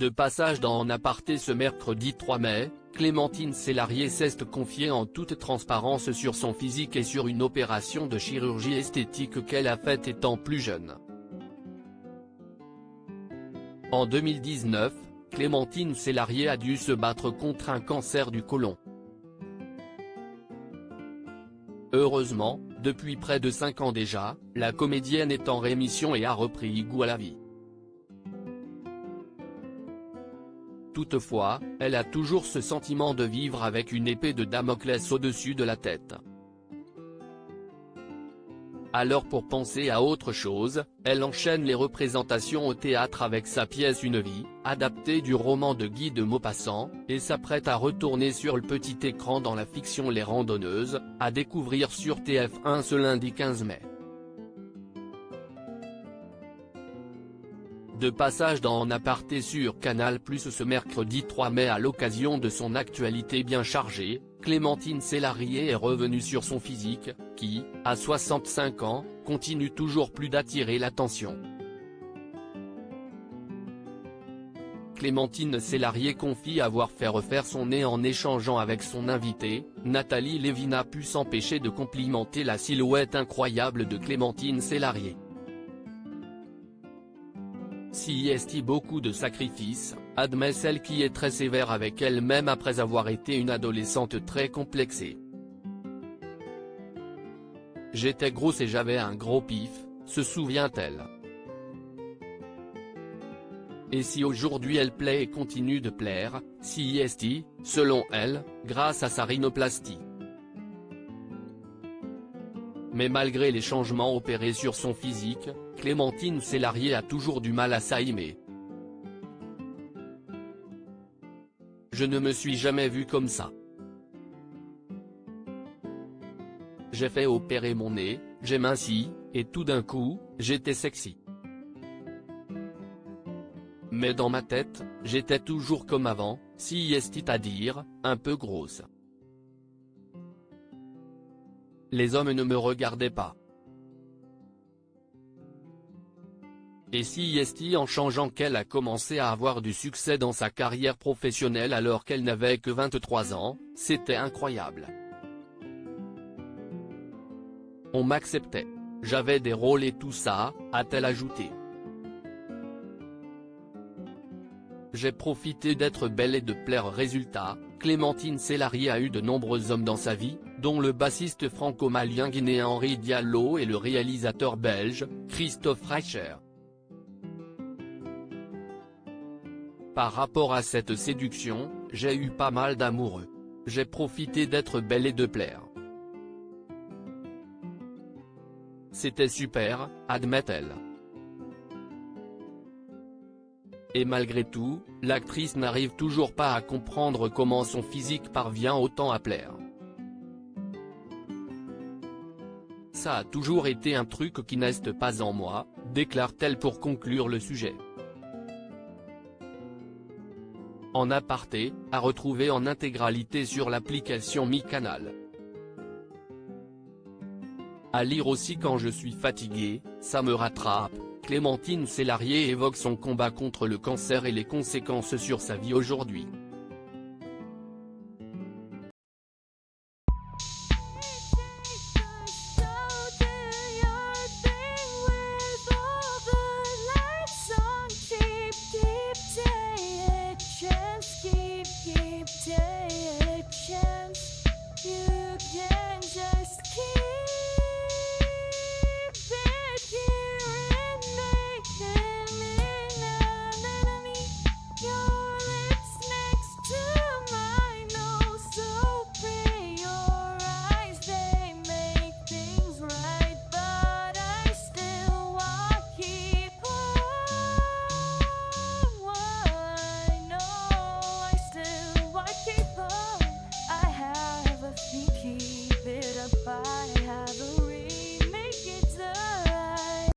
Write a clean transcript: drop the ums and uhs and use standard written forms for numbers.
De passage dans En aparté ce mercredi 3 mai, Clémentine Célarié s'est confiée en toute transparence sur son physique et sur une opération de chirurgie esthétique qu'elle a faite étant plus jeune. En 2019, Clémentine Célarié a dû se battre contre un cancer du côlon. Heureusement, depuis près de 5 ans déjà, la comédienne est en rémission et a repris goût à la vie. Toutefois, elle a toujours ce sentiment de vivre avec une épée de Damoclès au-dessus de la tête. Alors pour penser à autre chose, elle enchaîne les représentations au théâtre avec sa pièce Une vie, adaptée du roman de Guy de Maupassant, et s'apprête à retourner sur le petit écran dans la fiction Les Randonneuses, à découvrir sur TF1 ce lundi 15 mai. De passage dans En aparté sur Canal+ ce mercredi 3 mai à l'occasion de son actualité bien chargée, Clémentine Célarié est revenue sur son physique, qui, à 65 ans, continue toujours plus d'attirer l'attention. Clémentine Célarié confie avoir fait refaire son nez en échangeant avec son invitée, Nathalie Lévy n'a pu s'empêcher de complimenter la silhouette incroyable de Clémentine Célarié. Si y est beaucoup de sacrifices, admet celle qui est très sévère avec elle-même après avoir été une adolescente très complexée. J'étais grosse et j'avais un gros pif, se souvient-elle. Et si aujourd'hui elle plaît et continue de plaire, si y est, selon elle, grâce à sa rhinoplastie. Mais malgré les changements opérés sur son physique, Clémentine Célarié a toujours du mal à s'aimer. Je ne me suis jamais vue comme ça. J'ai fait opérer mon nez, j'ai minci, et tout d'un coup, j'étais sexy. Mais dans ma tête, j'étais toujours comme avant, si est à dire, un peu grosse. Les hommes ne me regardaient pas. Et si est en changeant qu'elle a commencé à avoir du succès dans sa carrière professionnelle alors qu'elle n'avait que 23 ans, c'était incroyable. On m'acceptait. J'avais des rôles et tout ça, a-t-elle ajouté. J'ai profité d'être belle et de plaire. Résultat, Clémentine Célarié a eu de nombreux hommes dans sa vie, dont le bassiste franco-malien guinéen Henri Diallo et le réalisateur belge, Christophe Reicher. Par rapport à cette séduction, j'ai eu pas mal d'amoureux. J'ai profité d'être belle et de plaire. C'était super, admet-elle. Et malgré tout, l'actrice n'arrive toujours pas à comprendre comment son physique parvient autant à plaire. Ça a toujours été un truc qui n'est pas en moi, déclare-t-elle pour conclure le sujet. En aparté, à retrouver en intégralité sur l'application MyCanal. À lire aussi quand je suis fatiguée, ça me rattrape. Clémentine Célarié évoque son combat contre le cancer et les conséquences sur sa vie aujourd'hui.